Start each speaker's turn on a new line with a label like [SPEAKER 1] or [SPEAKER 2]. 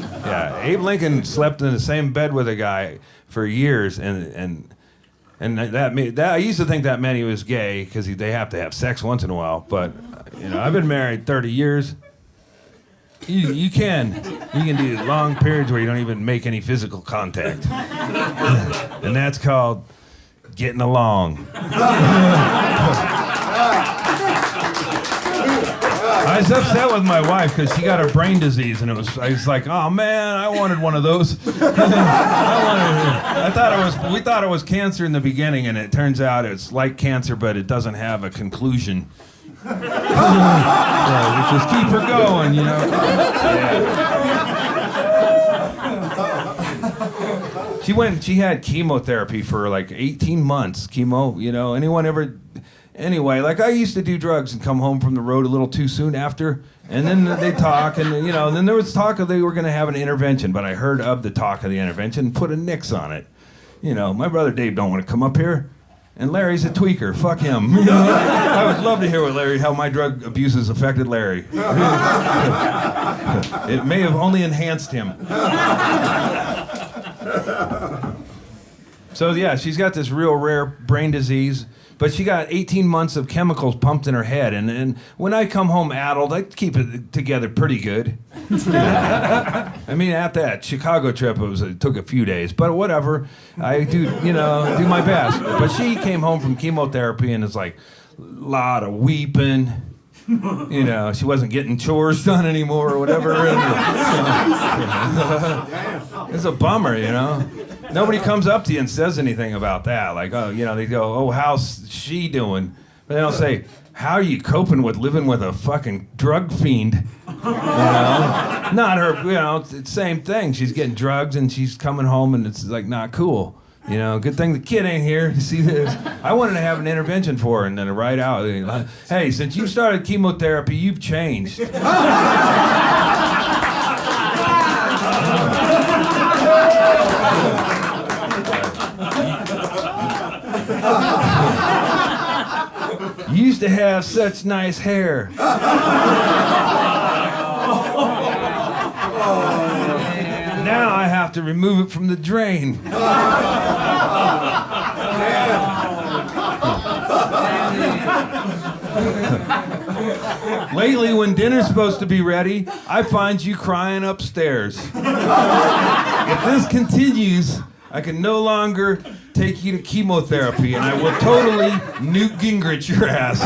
[SPEAKER 1] Yeah, Abe Lincoln slept in the same bed with a guy for years, and that I used to think that meant he was gay because they have to have sex once in a while. But I've been married 30 years. You can do long periods where you don't even make any physical contact, and that's called getting along. I was upset with my wife because she got a brain disease, and I was like, oh man, I wanted one of those. We thought it was cancer in the beginning, and it turns out it's like cancer, but it doesn't have a conclusion. Yeah, we just keep her going, Yeah. She had chemotherapy for like 18 months. Chemo, anyone ever? Anyway, like I used to do drugs and come home from the road a little too soon after, and then they talk, and then there was talk of they were going to have an intervention, but I heard of the talk of the intervention and put a nix on it. My brother Dave don't want to come up here, and Larry's a tweaker. Fuck him. I would love to hear how my drug abuse has affected Larry. It may have only enhanced him. So yeah, she's got this real rare brain disease. But she got 18 months of chemicals pumped in her head, and when I come home addled, I keep it together pretty good. I mean, at that Chicago trip, it took a few days, but whatever. I do my best. But she came home from chemotherapy, and it's like a lot of weeping. She wasn't getting chores done anymore or whatever. It's a bummer, Nobody comes up to you and says anything about that. Like, they go, oh, how's she doing? But they don't say, how are you coping with living with a fucking drug fiend? Not her, it's the same thing. She's getting drugs and she's coming home and it's like not cool. Good thing the kid ain't here to see this. I wanted to have an intervention for her and then right out. Hey, since you started chemotherapy, you've changed. You used to have such nice hair. Now I have to remove it from the drain. Lately, when dinner's supposed to be ready, I find you crying upstairs. If this continues, I can no longer take you to chemotherapy, and I will totally Newt Gingrich your ass.